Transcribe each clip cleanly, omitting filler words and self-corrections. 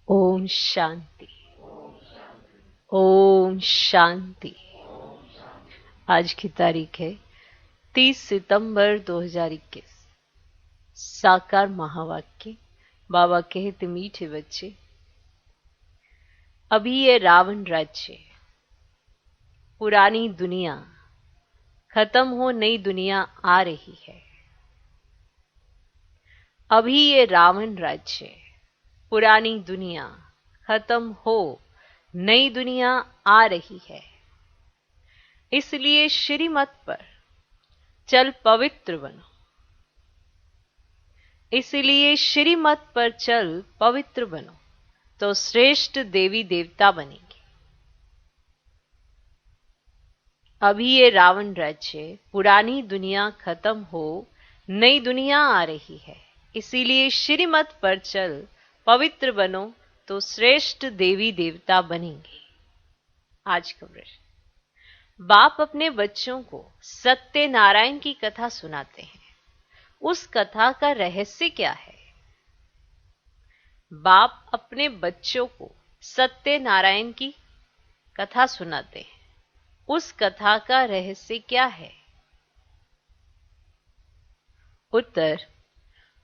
ओम शांति। ओम शांति। आज की तारीख है 30 सितंबर 2021। साकार महावाक्य। बाबा कहते मीठे बच्चे, अभी ये रावण राज्य, पुरानी दुनिया खत्म हो, नई दुनिया आ रही है। अभी ये रावण राज्य, पुरानी दुनिया खत्म हो, नई दुनिया आ रही है। इसलिए श्रीमत पर चल पवित्र बनो। इसलिए श्रीमत पर चल पवित्र बनो तो श्रेष्ठ देवी देवता बनेंगे। अभी ये रावण राज्य, पुरानी दुनिया खत्म हो, नई दुनिया आ रही है। इसीलिए श्रीमत पर चल पवित्र बनो तो श्रेष्ठ देवी देवता बनेंगे। आज का प्रश्न, बाप अपने बच्चों को सत्यनारायण की कथा सुनाते हैं, उस कथा का रहस्य क्या है? बाप अपने बच्चों को सत्यनारायण की कथा सुनाते हैं, उस कथा का रहस्य क्या है? उत्तर,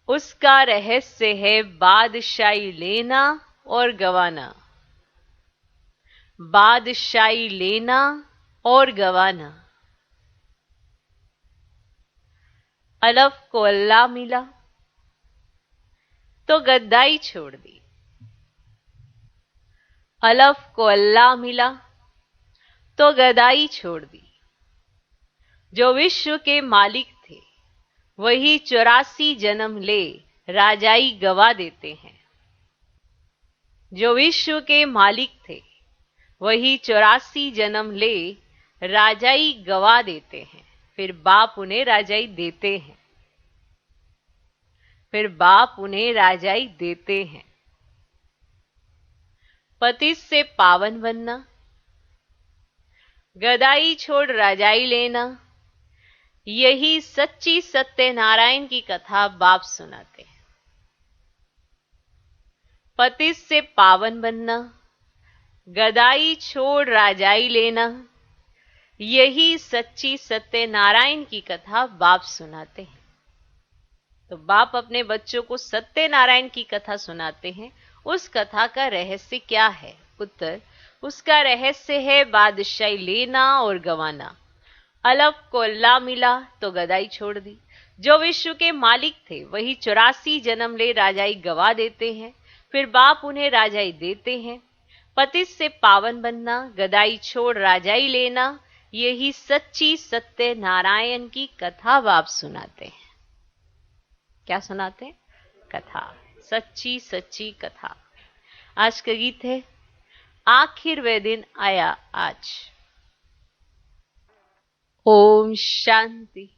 उसका रहस्य है बादशाही लेना और गवाना। बादशाही लेना और गवाना। अलफ को अल्लाह मिला तो गद्दाई छोड़ दी। अलफ को अल्लाह मिला तो गदाई छोड़ दी। जो विश्व के मालिक थे वही 84 जन्म ले राजाई गवा देते हैं। जो विश्व के मालिक थे वही 84 जन्म ले राजाई गवा देते हैं। फिर बाप उन्हें राजाई देते हैं। फिर बाप उन्हें राजाई देते हैं। पतित से पावन बनना, गदाई छोड़ राजाई लेना, यही सच्ची सत्यनारायण की कथा बाप सुनाते हैं। पतित से पावन बनना, गदाई छोड़ राजाई लेना, यही सच्ची सत्यनारायण की कथा बाप सुनाते हैं। तो बाप अपने बच्चों को सत्यनारायण की कथा सुनाते हैं, उस कथा का रहस्य क्या है? उत्तर, उसका रहस्य है बादशाही लेना और गवाना। अलफ को अल्लाह मिला तो गदाई छोड़ दी। जो विश्व के मालिक थे वही 84 जन्म ले राजाई गवा देते हैं। फिर बाप उन्हें राजाई देते हैं। पतित से पावन बनना, गदाई छोड़ राजाई लेना, यही सच्ची सत्यनारायण की कथा बाप सुनाते हैं। क्या सुनाते हैं? कथा, सच्ची सच्ची कथा। आज का गीत है, आखिर वे दिन आया आज। ओम शांति।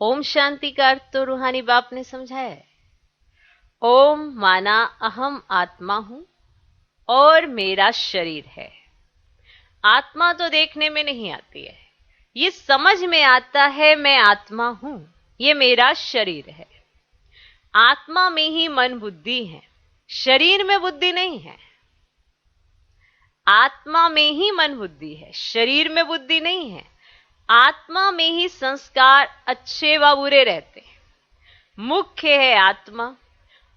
ओम शांति का अर्थ तो रूहानी बाप ने समझाया है। ओम माना अहम आत्मा हूं और मेरा शरीर है। आत्मा तो देखने में नहीं आती है, ये समझ में आता है मैं आत्मा हूं, ये मेरा शरीर है। आत्मा में ही मन बुद्धि है, शरीर में बुद्धि नहीं है। आत्मा में ही मन बुद्धि है, शरीर में बुद्धि नहीं है। आत्मा में ही संस्कार अच्छे व बुरे रहते हैं। मुख्य है आत्मा,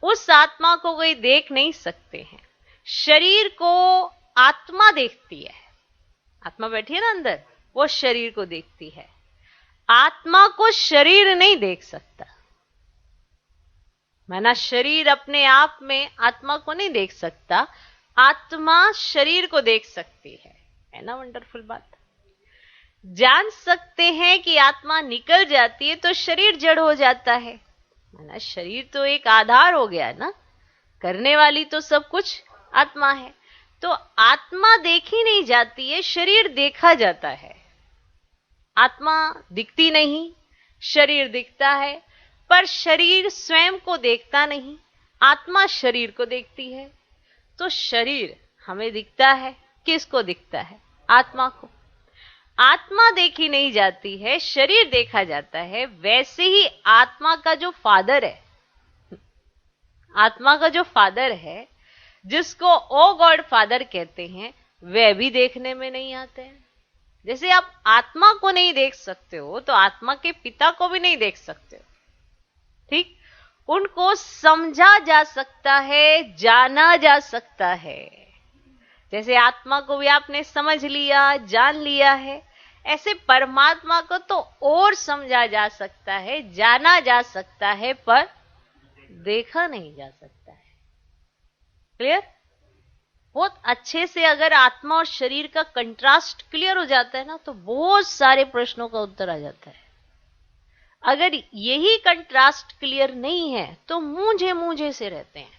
उस आत्मा को कोई देख नहीं सकते हैं। शरीर को आत्मा देखती है। आत्मा बैठी है ना अंदर, वो शरीर को देखती है। आत्मा को शरीर नहीं देख सकता। माना शरीर अपने आप में आत्मा को नहीं देख सकता, आत्मा शरीर को देख सकती है ना? वंडरफुल बात। जान सकते हैं कि आत्मा निकल जाती है तो शरीर जड़ हो जाता है। माना शरीर तो एक आधार हो गया ना, करने वाली तो सब कुछ आत्मा है। तो आत्मा देखी नहीं जाती है, शरीर देखा जाता है। आत्मा दिखती नहीं, शरीर दिखता है, पर शरीर स्वयं को देखता नहीं, आत्मा शरीर को देखती है। तो शरीर हमें दिखता है, किसको दिखता है? आत्मा को। आत्मा देखी नहीं जाती है, शरीर देखा जाता है। वैसे ही आत्मा का जो फादर है, आत्मा का जो फादर है जिसको ओ गॉड फादर कहते हैं, वह भी देखने में नहीं आते हैं। जैसे आप आत्मा को नहीं देख सकते हो तो आत्मा के पिता को भी नहीं देख सकते हो। ठीक, उनको समझा जा सकता है, जाना जा सकता है। जैसे आत्मा को भी आपने समझ लिया, जान लिया है, ऐसे परमात्मा को तो और समझा जा सकता है, जाना जा सकता है, पर देखा नहीं जा सकता है। क्लियर? बहुत अच्छे से अगर आत्मा और शरीर का कंट्रास्ट क्लियर हो जाता है ना, तो बहुत सारे प्रश्नों का उत्तर आ जाता है। अगर यही कंट्रास्ट क्लियर नहीं है तो मूंझे मूंझे से रहते हैं,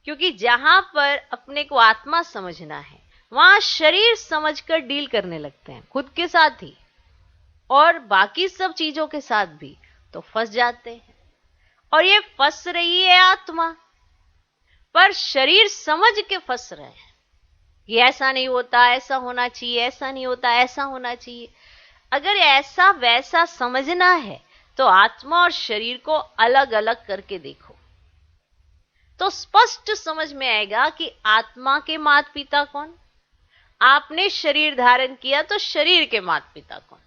क्योंकि जहां पर अपने को आत्मा समझना है वहां शरीर समझकर डील करने लगते हैं, खुद के साथ ही और बाकी सब चीजों के साथ भी, तो फंस जाते हैं। और ये फंस रही है आत्मा, पर शरीर समझ के फंस रहे हैं कि ऐसा नहीं होता, ऐसा होना चाहिए, ऐसा नहीं होता, ऐसा होना चाहिए। अगर ऐसा वैसा समझना है तो आत्मा और शरीर को अलग अलग करके देखो, तो स्पष्ट समझ में आएगा कि आत्मा के माता पिता कौन, आपने शरीर धारण किया तो शरीर के माता पिता कौन,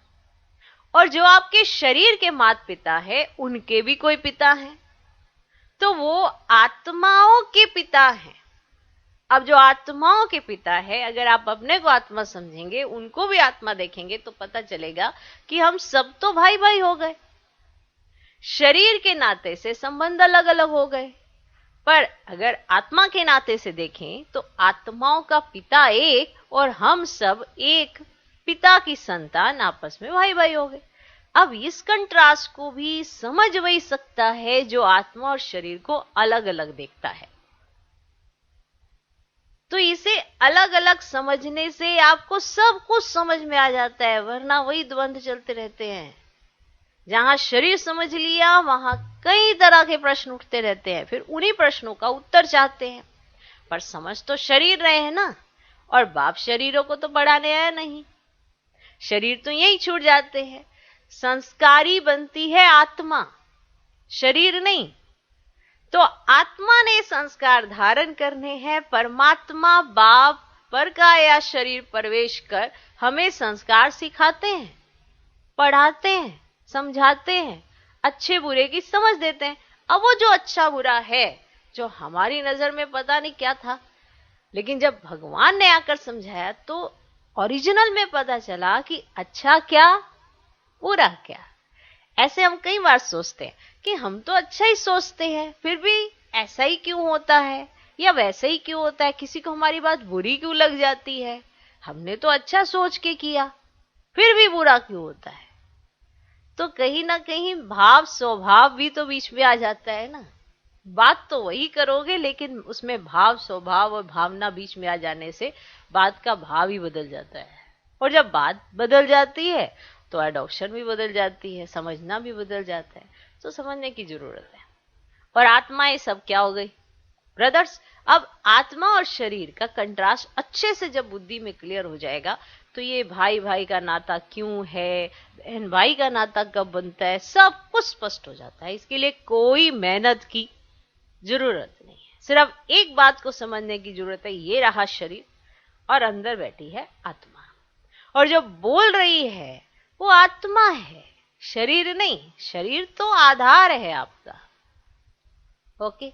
और जो आपके शरीर के माता पिता है उनके भी कोई पिता हैं, तो वो आत्माओं के पिता हैं। अब जो आत्माओं के पिता है, अगर आप अपने को आत्मा समझेंगे, उनको भी आत्मा देखेंगे, तो पता चलेगा कि हम सब तो भाई भाई हो गए। शरीर के नाते से संबंध अलग अलग हो गए, पर अगर आत्मा के नाते से देखें तो आत्माओं का पिता एक और हम सब एक पिता की संतान, आपस में भाई भाई हो गए। अब इस कंट्रास्ट को भी समझ वही सकता है जो आत्मा और शरीर को अलग अलग देखता है। तो इसे अलग अलग समझने से आपको सब कुछ समझ में आ जाता है, वरना वही द्वंद्व चलते रहते हैं। जहां शरीर समझ लिया वहां कई तरह के प्रश्न उठते रहते हैं, फिर उन्हीं प्रश्नों का उत्तर चाहते हैं, पर समझ तो शरीर रहे हैं ना, और बाप शरीरों को तो बढ़ाने आया नहीं। शरीर तो यही छूट जाते हैं। संस्कारी बनती है आत्मा, शरीर नहीं। तो आत्मा ने संस्कार धारण करने हैं, परमात्मा बाप पर का या शरीर प्रवेश कर हमें संस्कार सिखाते हैं, पढ़ाते हैं, समझाते हैं, अच्छे बुरे की समझ देते हैं। अब वो जो अच्छा बुरा है, जो हमारी नजर में पता नहीं क्या था, लेकिन जब भगवान ने आकर समझाया तो ओरिजिनल में पता चला कि अच्छा क्या, बुरा क्या। ऐसे हम कई बार सोचते हैं कि हम तो अच्छा ही सोचते हैं, फिर भी ऐसा ही क्यों होता है या वैसा ही क्यों होता है, किसी को हमारी बात बुरी क्यों लग जाती है, हमने तो अच्छा सोच के किया फिर भी बुरा क्यों होता है। तो कहीं ना कहीं भाव स्वभाव भी तो बीच में आ जाता है ना। बात तो वही करोगे, लेकिन उसमें भाव स्वभाव और भावना बीच में आ जाने से बात का भाव ही बदल जाता है, और जब बात बदल जाती है तो एडॉप्शन भी बदल जाती है, समझना भी बदल जाता है। तो समझने की जरूरत है। और आत्मा ये सब क्या हो गई ब्रदर्स। अब आत्मा और शरीर का कंट्रास्ट अच्छे से जब बुद्धि में क्लियर हो जाएगा तो ये भाई भाई का नाता क्यों है, बहन भाई का नाता कब बनता है, सब कुछ स्पष्ट हो जाता है। इसके लिए कोई मेहनत की जरूरत नहीं है, सिर्फ एक बात को समझने की जरूरत है, ये रहा शरीर और अंदर बैठी है आत्मा, और जो बोल रही है वो आत्मा है, शरीर नहीं। शरीर तो आधार है आपका। ओके,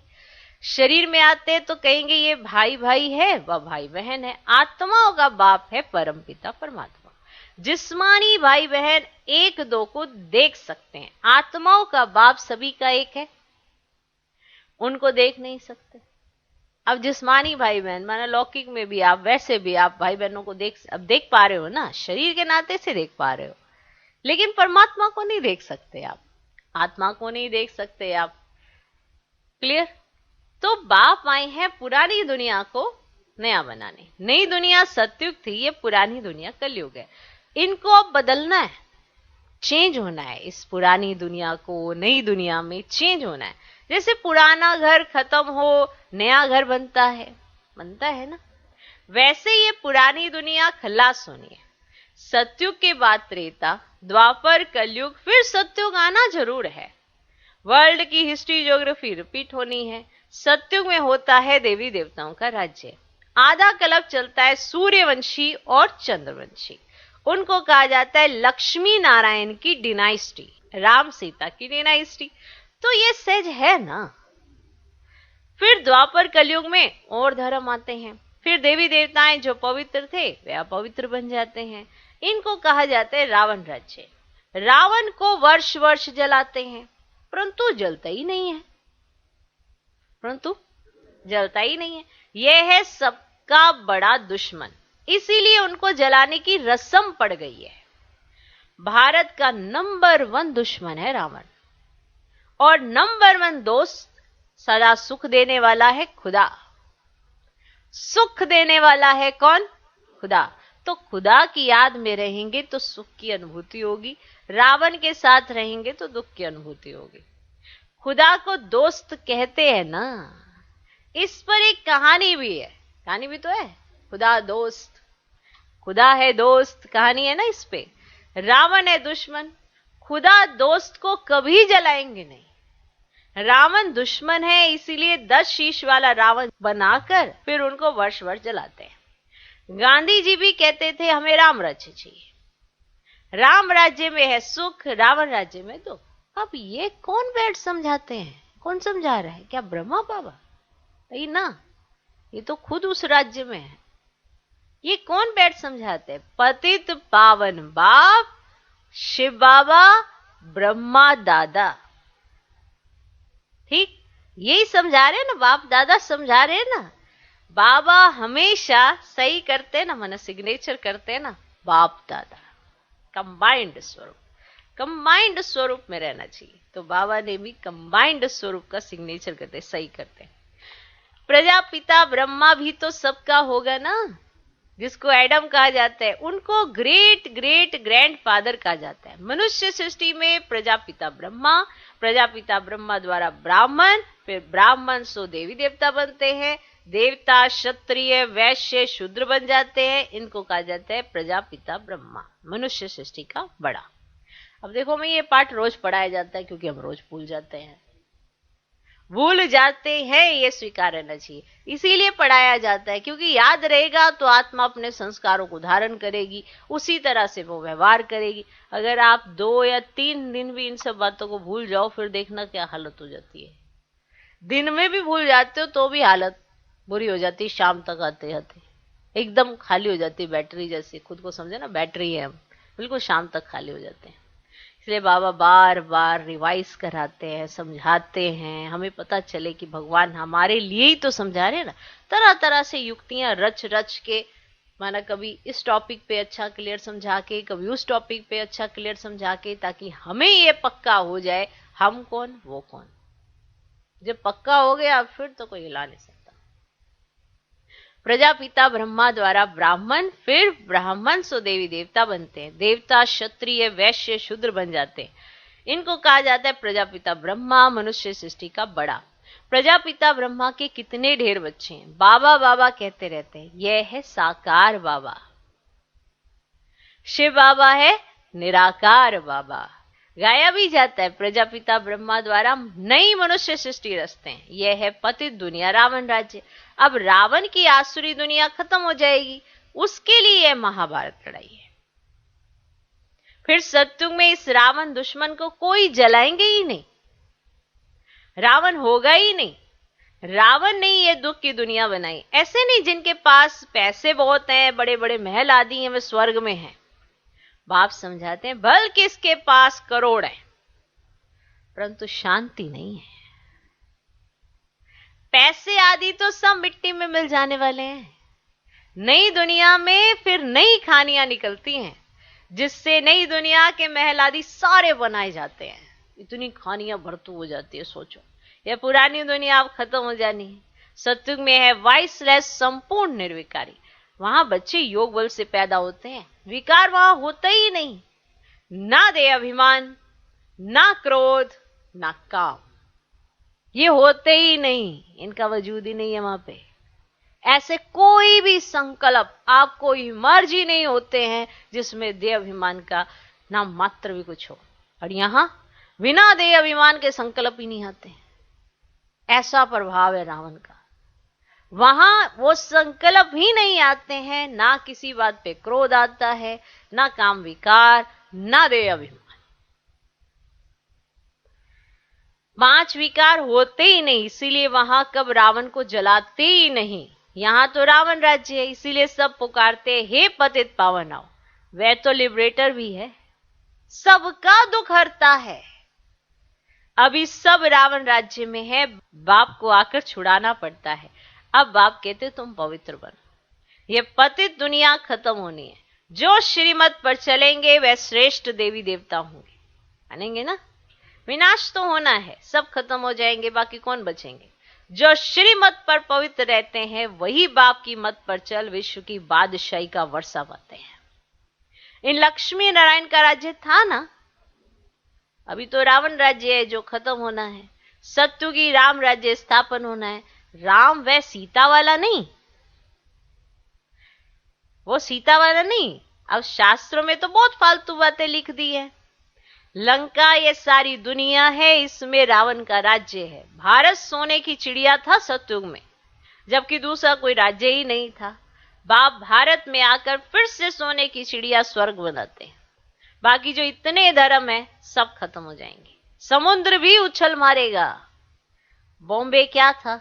शरीर में आते तो कहेंगे ये भाई भाई है, वह भाई बहन है। आत्माओं का बाप है परमपिता परमात्मा। जिस्मानी भाई बहन एक दो को देख सकते हैं, आत्माओं का बाप सभी का एक है, उनको देख नहीं सकते। अब जिस्मानी भाई बहन माना लौकिक में भी आप, वैसे भी आप भाई बहनों को अब देख पा रहे हो ना, शरीर के नाते से देख पा रहे हो, लेकिन परमात्मा को नहीं देख सकते आप, आत्मा को नहीं देख सकते आप। क्लियर? तो बाप आए हैं पुरानी दुनिया को नया बनाने। नई दुनिया सतयुग थी, ये पुरानी दुनिया कलयुग है। इनको अब बदलना है, चेंज होना है। इस पुरानी दुनिया को नई दुनिया में चेंज होना है। जैसे पुराना घर खत्म हो नया घर बनता है ना, वैसे ये पुरानी दुनिया खलास होनी है। सतयुग के बाद त्रेता, द्वापर, कलयुग, फिर सतयुग आना जरूर है। वर्ल्ड की हिस्ट्री ज्योग्राफी रिपीट होनी है, सतयुग में होता है देवी देवताओं का राज्य। आधा कल्प चलता है सूर्यवंशी और चंद्रवंशी। उनको कहा जाता है लक्ष्मी नारायण की डिनाइस्टी, राम सीता की डिनाइस्टी। तो ये सहज है ना। फिर द्वापर कलयुग में और धर्म आते हैं। फिर देवी देवताएं जो पवित्र थे वे अपवित्र बन जाते हैं। इनको कहा जाता है रावण राज्य। रावण को वर्ष वर्ष जलाते हैं, परंतु जलता ही नहीं है। यह है सबका बड़ा दुश्मन, इसीलिए उनको जलाने की रस्म पड़ गई है। भारत का नंबर 1 दुश्मन है रावण, और नंबर 1 दोस्त सदा सुख देने वाला है खुदा। सुख देने वाला है कौन? खुदा। तो खुदा की याद में रहेंगे तो सुख की अनुभूति होगी, रावण के साथ रहेंगे तो दुख की अनुभूति होगी। खुदा को दोस्त कहते हैं ना। इस पर एक कहानी भी है, कहानी भी तो है, खुदा दोस्त, खुदा है दोस्त, कहानी है ना इस पे। रावण है दुश्मन, खुदा दोस्त को कभी जलाएंगे नहीं। रावण दुश्मन है, इसीलिए 10 शीश वाला रावण बनाकर फिर उनको वर्ष वर्ष जलाते हैं। गांधी जी भी कहते थे हमें राम राज्य चाहिए। राम राज्य में है सुख, रावण राज्य में दुख। अब ये कौन बैठ समझाते हैं? कौन समझा रहा है? क्या ब्रह्मा बाबा? नहीं ना, ये तो खुद उस राज्य में है। ये कौन बैठ समझाते हैं? पतित पावन बाप शिव बाबा, ब्रह्मा दादा। ठीक यही समझा रहे ना, बाप दादा समझा रहे ना। बाबा हमेशा सही करते ना, मन सिग्नेचर करते ना, बाप दादा कंबाइंड स्वरूप में रहना चाहिए। तो बाबा ने भी कंबाइंड स्वरूप का सिग्नेचर करते, सही करते। प्रजापिता ब्रह्मा भी तो सबका होगा ना, जिसको एडम कहा जाता है, उनको ग्रेट ग्रेट ग्रैंडफादर कहा जाता है। मनुष्य सृष्टि में प्रजापिता ब्रह्मा द्वारा ब्राह्मण, फिर ब्राह्मण सो देवी देवता बनते हैं, देवता क्षत्रिय वैश्य शूद्र बन जाते हैं। इनको कहा जाता है प्रजापिता ब्रह्मा, मनुष्य सृष्टि का बड़ा। अब देखो मैं ये पाठ रोज पढ़ाया जाता है, क्योंकि हम रोज भूल जाते हैं, ये स्वीकार रहना चाहिए। इसीलिए पढ़ाया जाता है, क्योंकि याद रहेगा तो आत्मा अपने संस्कारों को धारण करेगी, उसी तरह से वो व्यवहार करेगी। अगर आप 2 या 3 दिन भी इन सब बातों को भूल जाओ, फिर देखना क्या हालत हो जाती है। दिन में भी भूल जाते हो तो भी हालत बुरी हो जाती है। शाम तक आते आते एकदम खाली हो जाती है बैटरी, जैसे खुद को समझे ना बैटरी है हम, बिल्कुल शाम तक खाली हो जाते हैं। इसलिए बाबा बार बार रिवाइज कराते हैं, समझाते हैं, हमें पता चले कि भगवान हमारे लिए ही तो समझा रहे हैं ना। तरह तरह से युक्तियां रच रच के, माना कभी इस टॉपिक पे अच्छा क्लियर समझा के, कभी उस टॉपिक पे अच्छा क्लियर समझा के, ताकि हमें ये पक्का हो जाए हम कौन वो कौन। जब पक्का हो गया फिर तो कोई हिला नहीं सकता। प्रजापिता ब्रह्मा द्वारा ब्राह्मण, फिर ब्राह्मण सो देवी देवता बनते हैं, देवता क्षत्रिय वैश्य शूद्र बन जाते हैं। इनको कहा जाता है प्रजापिता ब्रह्मा, मनुष्य सृष्टि का बड़ा। प्रजापिता ब्रह्मा के कितने ढेर बच्चे हैं, बाबा बाबा कहते रहते हैं। यह है साकार बाबा। शिव बाबा है निराकार बाबा। गाया भी जाता है प्रजापिता ब्रह्मा द्वारा नई मनुष्य सृष्टि रचते हैं। यह है पतित दुनिया, रावण राज्य। अब रावण की आसुरी दुनिया खत्म हो जाएगी, उसके लिए यह महाभारत लड़ाई है। फिर सत्युग में इस रावण दुश्मन को कोई जलाएंगे ही नहीं, रावण होगा ही नहीं। रावण ने ये दुख की दुनिया बनाई। ऐसे नहीं जिनके पास पैसे बहुत हैं, बड़े बड़े महल आदि हैं, वे स्वर्ग में हैं। बाप समझाते हैं बल्कि इसके पास करोड़ है, परंतु शांति नहीं है। पैसे आदि तो सब मिट्टी में मिल जाने वाले हैं। नई दुनिया में फिर नई खानियां निकलती हैं, जिससे नई दुनिया के महल आदि सारे बनाए जाते हैं। इतनी खानियां भरतू हो जाती है, सोचो। यह पुरानी दुनिया अब खत्म हो जानी है। सत्युग में है वाइसलेस, संपूर्ण निर्विकारी। वहां बच्चे योग बल से पैदा होते हैं, विकार वहां होता ही नहीं। ना देह अभिमान, ना क्रोध, ना काम, ये होते ही नहीं, इनका वजूद ही नहीं है वहां पे। ऐसे कोई भी संकल्प आपको इमर्ज ही नहीं होते हैं जिसमें देह अभिमान का नाम मात्र भी कुछ हो। और यहां बिना देह अभिमान के संकल्प ही नहीं आते हैं। ऐसा प्रभाव है रावण का। वहां वो संकल्प ही नहीं आते हैं, ना किसी बात पे क्रोध आता है, ना काम विकार, ना देह अभिमान। 5 विकार होते ही नहीं, इसीलिए वहां कब रावण को जलाते ही नहीं। यहां तो रावण राज्य है, इसीलिए सब पुकारते हे पतित पावन आओ। वह तो लिबरेटर भी है, सबका दुख हरता है। अभी सब रावण राज्य में है, बाप को आकर छुड़ाना पड़ता है। अब बाप कहते तुम पवित्र बनो, ये पतित दुनिया खत्म होनी है। जो श्रीमत पर चलेंगे वह श्रेष्ठ देवी देवता होंगे, मानेंगे ना। विनाश तो होना है, सब खत्म हो जाएंगे, बाकी कौन बचेंगे। जो श्रीमत पर पवित्र रहते हैं वही बाप की मत पर चल विश्व की बादशाही का वर्षा पाते हैं। इन लक्ष्मी नारायण का राज्य था ना, अभी तो रावण राज्य है जो खत्म होना है। सत्युगी राम राज्य स्थापन होना है। राम वह सीता वाला नहीं, वो सीता वाला नहीं। अब शास्त्रों में तो बहुत फालतू बातें लिख दी है। लंका ये सारी दुनिया है, इसमें रावण का राज्य है। भारत सोने की चिड़िया था सतयुग में, जबकि दूसरा कोई राज्य ही नहीं था। बाप भारत में आकर फिर से सोने की चिड़िया स्वर्ग बनाते हैं। बाकी जो इतने धर्म है सब खत्म हो जाएंगे, समुद्र भी उछल मारेगा। बॉम्बे क्या था,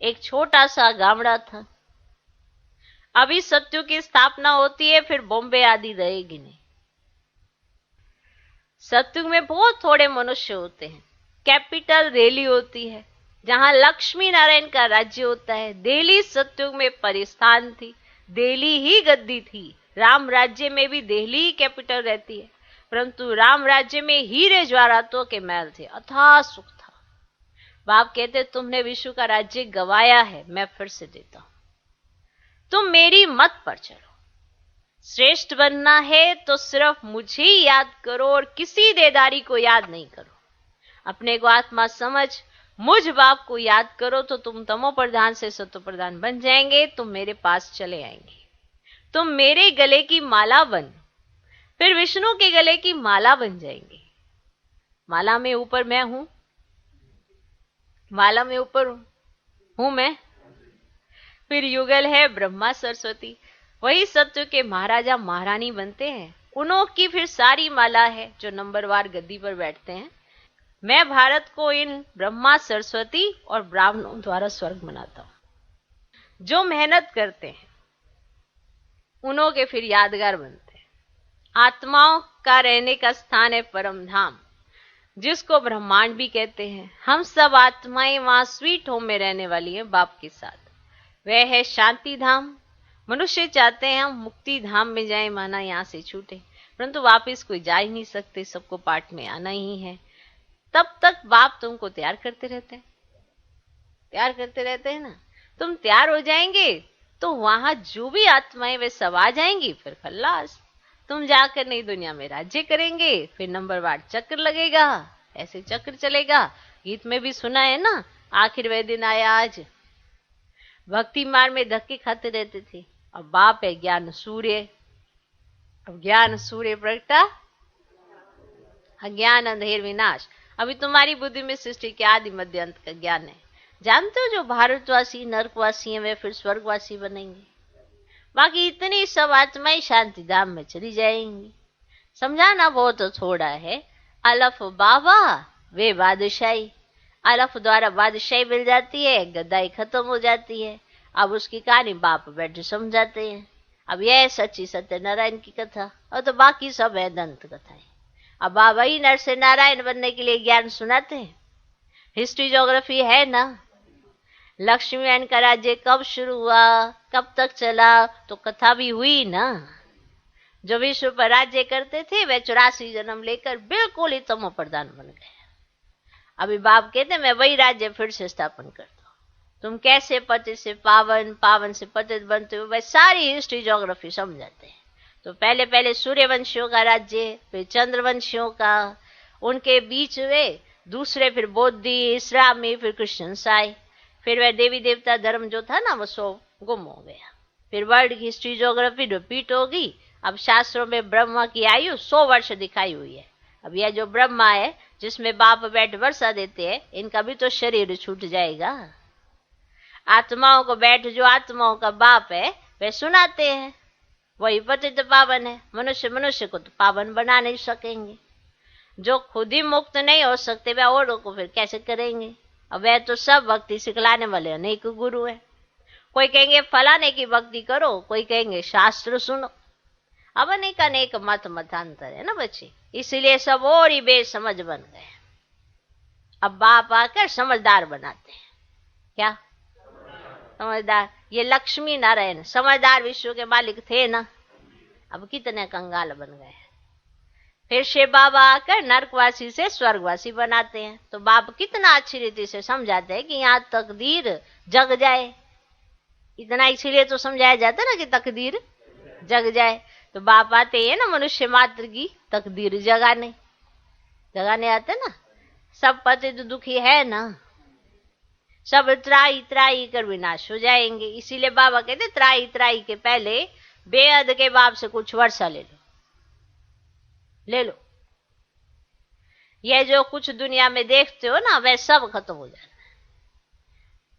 एक छोटा सा गामड़ा था। अभी सत्युग की स्थापना होती है, फिर बॉम्बे आदि रहेगी नहीं। सत्युग में बहुत थोड़े मनुष्य होते हैं। कैपिटल दिल्ली होती है, जहां लक्ष्मी नारायण का राज्य होता है। दिल्ली सत्युग में परिस्थान थी, दिल्ली ही गद्दी थी। राम राज्य में भी दिल्ली ही कैपिटल रहती है, परंतु राम राज्य में हीरे जवाहरातों के महल थे, अथाह सुख था। बाप कहते तुमने विश्व का राज्य गवाया है, मैं फिर से देता हूं, तुम मेरी मत पर चलो। श्रेष्ठ बनना है तो सिर्फ मुझे ही याद करो और किसी देदारी को याद नहीं करो। अपने को आत्मा समझ मुझ बाप को याद करो तो तुम तमो प्रधान से सतो प्रधान बन जाएंगे। तुम मेरे पास चले आएंगे, तुम मेरे गले की माला बन, फिर विष्णु के गले की माला बन जाएंगे। माला में ऊपर मैं हूं, माला में ऊपर हूं मैं। फिर युगल है ब्रह्मा सरस्वती, वही सत्य के महाराजा महारानी बनते हैं। उन्हों की फिर सारी माला है जो नंबरवार गद्दी पर बैठते हैं। मैं भारत को इन ब्रह्मा सरस्वती और ब्राह्मणों द्वारा स्वर्ग बनाता हूं। जो मेहनत करते हैं उन्हों के फिर यादगार बनते हैं। आत्माओं का रहने का स्थान है परम धाम, जिसको ब्रह्मांड भी कहते हैं। हम सब आत्माएं वहां स्वीट होम में रहने वाली हैं बाप के साथ। वह है शांति धाम। मनुष्य चाहते हैं हम मुक्ति धाम में जाएं, माना यहां से छूटे, परंतु वापस कोई जा ही नहीं सकते, सबको पाठ में आना ही है। तब तक बाप तुमको तैयार करते रहते हैं, तैयार करते रहते हैं ना। तुम तैयार हो जाएंगे तो वहां जो भी आत्माएं वे सब आ जाएंगी, फिर खल्लास। तुम जाकर नई दुनिया में राज्य करेंगे, फिर नंबरवार चक्र लगेगा, ऐसे चक्र चलेगा। गीत में भी सुना है ना, आखिर वह दिन आया आज। भक्ति मार्ग में धक्के खाते रहते थे। अब बाप है ज्ञान सूर्य, अब ज्ञान सूर्य प्रगटा, अज्ञान अंधेर विनाश। अभी तुम्हारी बुद्धि में सृष्टि के आदि मध्य अंत का ज्ञान है। जानते हो जो भारतवासी नरकवासी हैं वे फिर स्वर्गवासी बनेंगे। बाकी इतनी सब आत्माएं शांति धाम में चली जाएंगी। समझाना बहुत तो थोड़ा है। अलफ बाबा वे बादशाही, अलफ द्वारा बादशाही मिल जाती है, गद्दाई खत्म हो जाती है। अब उसकी कहानी बाप बैठे समझाते हैं। अब यह सच्ची सत्यनारायण की कथा, और तो बाकी सब है दंत कथाएं। अब बाबा ही नर से नारायण बनने के लिए ज्ञान सुनाते हैं। हिस्ट्री ज्योग्राफी है ना। लक्ष्मी नारायण का राज्य कब शुरू हुआ, कब तक चला, तो कथा भी हुई ना। जो विश्व पर राज्य करते थे वे 84 जन्म लेकर बिल्कुल ही तमो प्रधान बन गए। अभी बाप कहते मैं वही राज्य फिर से स्थापन करता हूं। तुम कैसे पतित से पावन, पावन से पतित बनते हो, वह सारी हिस्ट्री ज्योग्राफी समझाते हैं। तो पहले पहले सूर्यवंशियों का राज्य, फिर चंद्रवंशियों का, उनके बीच वे दूसरे फिर बौद्धि, इस्लामी, फिर क्रिश्चियंस आए। फिर वह देवी देवता धर्म जो था ना वो सब गुम हो गया। फिर वर्ल्ड की हिस्ट्री ज्योग्राफी रिपीट होगी। अब शास्त्रों में ब्रह्मा की आयु 100 वर्ष दिखाई हुई है। अब यह जो ब्रह्मा है जिसमें बाप बैठ वर्षा देते हैं, इनका भी तो शरीर छूट जाएगा। आत्माओं को बैठ जो आत्माओं का बाप है वे सुनाते हैं, वही पतित पावन है। मनुष्य मनुष्य को तो पावन बना नहीं सकेंगे। जो खुद ही मुक्त नहीं हो सकते वे औरों को फिर कैसे करेंगे? अब वह तो सब भक्ति सिखलाने वाले अनेक गुरु है। कोई कहेंगे फलाने की भक्ति करो, कोई कहेंगे शास्त्र सुनो। अब अनेक अनेक मतांतर है ना बच्चे, इसीलिए सब और ही बेसमझ बन गए। अब बाप आकर समझदार बनाते हैं। क्या समझदार? ये लक्ष्मी नारायण समझदार विश्व के मालिक थे ना, अब कितने कंगाल बन गए। फिर शिव बाबा आकर नरकवासी से स्वर्गवासी बनाते हैं। तो बाप कितना अच्छी रीति से समझाते हैं कि यहाँ तकदीर जग जाए। इतना इसीलिए तो समझाया जाता है ना कि तकदीर जग जाए। तो बाप आते हैं ना मनुष्य मात्र की तकदीर जगाने आते ना। सब पतित दुखी है ना, सब त्राई त्राई कर विनाश हो जाएंगे। इसीलिए बाबा कहते त्राई त्राई के पहले बेअद के बाप से कुछ वर्षा ले लो। ये जो कुछ दुनिया में देखते हो ना वह सब खत्म हो जाना है।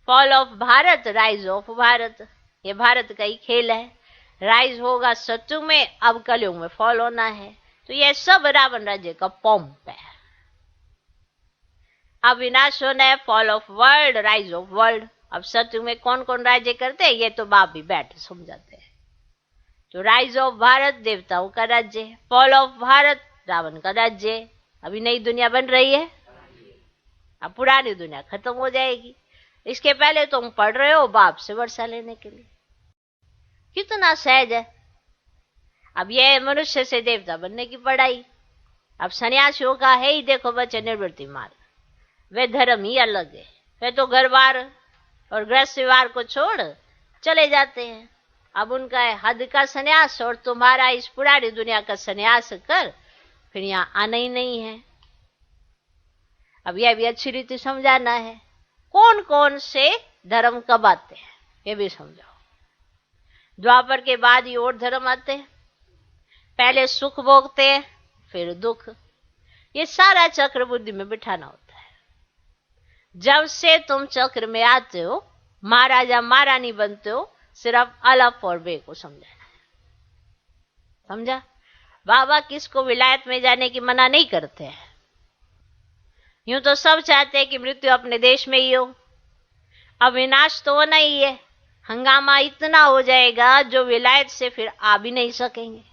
Fall of Bharat, rise of Bharat, ये भारत का ही खेल है। राइज होगा सत्युग में, अब कलयुग में फॉल होना है। तो ये सब रावण राज्य का पॉम्प है। अब विनाश होना है, fall of world, rise of world. अब सत्युग में कौन कौन राज्य करते हैं ये तो बाप भी बैठ समझाते हैं। तो राइज ऑफ भारत देवताओं का राज्य, फॉल ऑफ भारत रावण का राज्य। अभी नई दुनिया बन रही है, अब पुरानी दुनिया खत्म हो जाएगी। इसके पहले तुम पढ़ रहे हो बाप से वर्षा लेने के लिए, कितना सहज है। अब यह मनुष्य से देवता बनने की पढ़ाई। अब सन्यासियों का है ही देखो बच्चे निवृत्ति मार्ग, वे धर्म ही अलग है। वे तो घर बार और गृहस्थ व्यवहार को छोड़ चले जाते हैं। अब उनका है हद का सन्यास, और तुम्हारा इस पुरानी दुनिया का सन्यास कर फिर यहाँ आना ही नहीं है। अब यह भी अच्छी रीति समझाना है। कौन कौन से धर्म कब आते हैं ये भी समझाओ। द्वापर के बाद ही और धर्म आते हैं। पहले सुख भोगते हैं फिर दुख। ये सारा चक्र बुद्धि में बिठाना होता है। जब से तुम चक्र में आते हो महाराजा महारानी बनते हो, सिर्फ अलफ और बे को समझाना है। समझा? बाबा किसको विलायत में जाने की मना नहीं करते हैं। यूं तो सब चाहते हैं कि मृत्यु अपने देश में ही हो। अब विनाश तो होना ही है। हंगामा इतना हो जाएगा जो विलायत से फिर आ भी नहीं सकेंगे।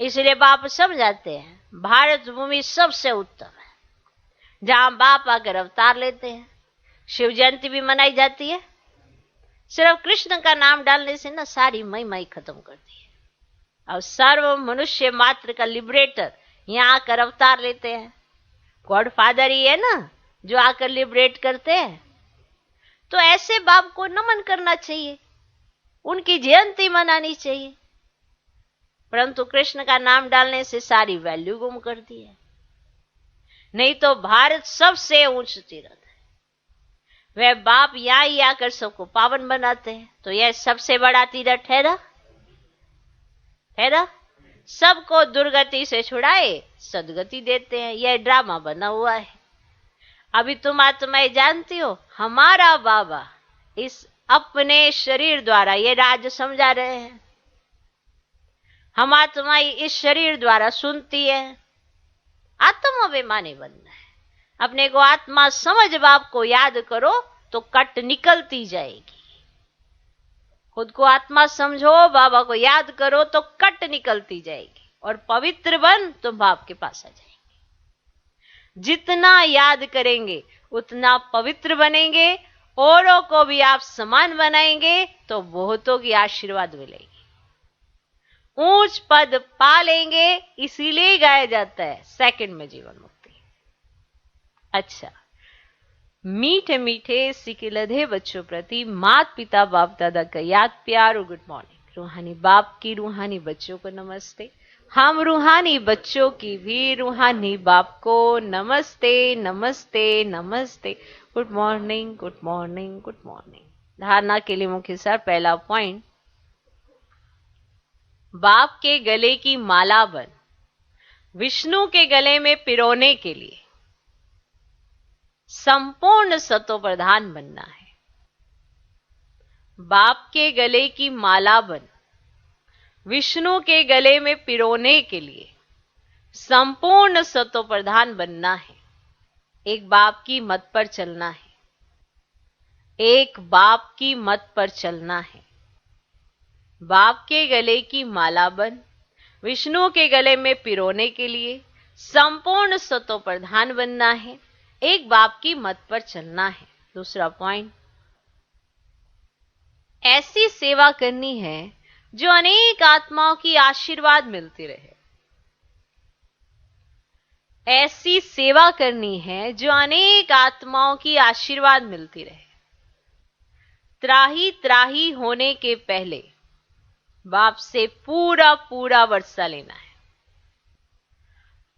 इसलिए बाप समझाते हैं भारत भूमि सबसे उत्तम है, जहां बाप आकर अवतार लेते हैं। शिव जयंती भी मनाई जाती है। सिर्फ कृष्ण का नाम डालने से ना सारी महिमा खत्म कर दी है। अब सर्व मनुष्य मात्र का लिबरेटर यहाँ आकर अवतार लेते हैं। गॉड फादर ही है ना जो आकर लिबरेट करते हैं। तो ऐसे बाप को नमन करना चाहिए, उनकी जयंती मनानी चाहिए। परंतु कृष्ण का नाम डालने से सारी वैल्यू गुम कर दी है। नहीं तो भारत सबसे ऊंच तीर्थ है। वह बाप यहाँ ही आकर सबको पावन बनाते हैं। तो यह सबसे बड़ा तीर्थ ठहरा सबको दुर्गति से छुड़ाए सदगति देते हैं। यह ड्रामा बना हुआ है। अभी तुम आत्माएं जानती हो हमारा बाबा इस अपने शरीर द्वारा ये राज समझा रहे हैं। हम आत्माएं इस शरीर द्वारा सुनती है। आत्माभिमानी बनना है। अपने को आत्मा समझ बाप को याद करो तो कट निकलती जाएगी। खुद को आत्मा समझो, बाबा को याद करो तो कट निकलती जाएगी और पवित्र बन तुम बाप के पास आ जाएंगे। जितना याद करेंगे उतना पवित्र बनेंगे, औरों को भी आप समान बनाएंगे तो बहुतों की आशीर्वाद मिलेगी। ऊंच पद पा लेंगे, इसीलिए गाया जाता है सेकंड में जीवन मुक्ति। अच्छा, मीठे मीठे सिकिलधे बच्चों प्रति माता पिता बाप दादा का याद प्यार और गुड मॉर्निंग। रूहानी बाप की रूहानी बच्चों को नमस्ते। हम रूहानी बच्चों की भी रूहानी बाप को नमस्ते नमस्ते नमस्ते। Good morning good morning good morning. धारणा के लिए मुख्य सार पहला पॉइंट, बाप के गले की माला बन, विष्णु के गले में पिरोने के लिए संपूर्ण सतो प्रधान बनना है। बाप के गले की माला बन विष्णु के गले में पिरोने के लिए संपूर्ण सतो प्रधान बनना है। एक बाप की मत पर चलना है। एक बाप की मत पर चलना है। बाप के गले की माला बन विष्णु के गले में पिरोने के लिए संपूर्ण सतो प्रधान बनना है। एक बाप की मत पर चलना है। दूसरा पॉइंट, ऐसी सेवा करनी है जो अनेक आत्माओं की आशीर्वाद मिलती रहे। ऐसी सेवा करनी है जो अनेक आत्माओं की आशीर्वाद मिलती रहे। त्राही त्राही होने के पहले बाप से पूरा पूरा वर्षा लेना है।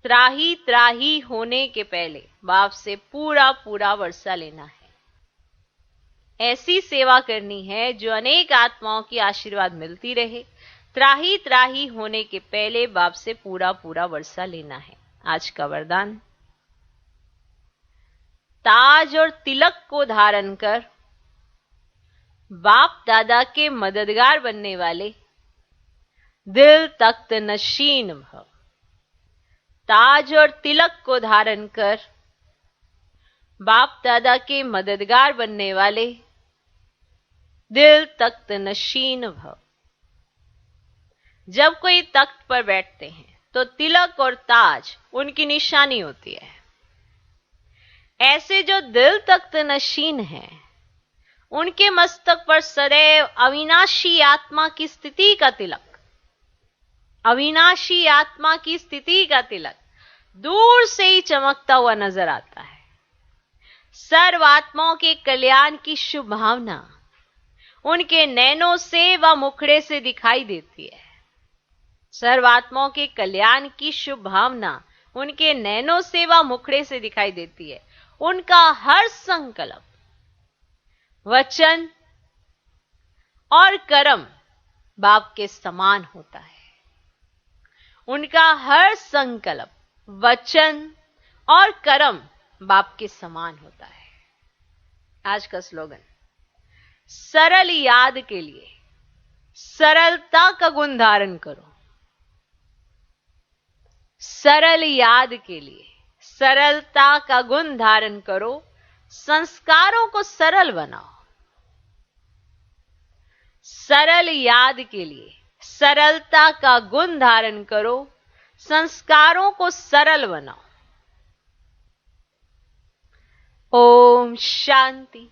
त्राही त्राही होने के पहले बाप से पूरा पूरा वर्षा लेना है। ऐसी सेवा करनी है जो अनेक आत्माओं की आशीर्वाद मिलती रहे। त्राही त्राही होने के पहले बाप से पूरा पूरा वर्षा लेना है। आज का वरदान, ताज और तिलक को धारण कर बाप दादा के मददगार बनने वाले दिल तख्त नशीन भव। ताज और तिलक को धारण कर बाप दादा के मददगार बनने वाले दिल तख्त नशीन भव। जब कोई तख्त पर बैठते हैं तो तिलक और ताज उनकी निशानी होती है। ऐसे जो दिल तख्त नशीन हैं, उनके मस्तक पर सदैव अविनाशी आत्मा की स्थिति का तिलक, अविनाशी आत्मा की स्थिति का तिलक दूर से ही चमकता हुआ नजर आता है। सर्व आत्माओं के कल्याण की शुभ भावना उनके नैनों से व मुखड़े से दिखाई देती है। सर्व आत्माओं के कल्याण की शुभ भावना उनके नैनों से व मुखड़े से दिखाई देती है। उनका हर संकल्प, वचन और कर्म बाप के समान होता है। उनका हर संकल्प, वचन और कर्म बाप के समान होता है। आज का स्लोगन, सरल याद के लिए सरलता का गुण धारण करो। सरल याद के लिए सरलता का गुण धारण करो। संस्कारों को सरल बनाओ। सरल याद के लिए सरलता का गुण धारण करो। संस्कारों को सरल बनाओ। ओम शांति।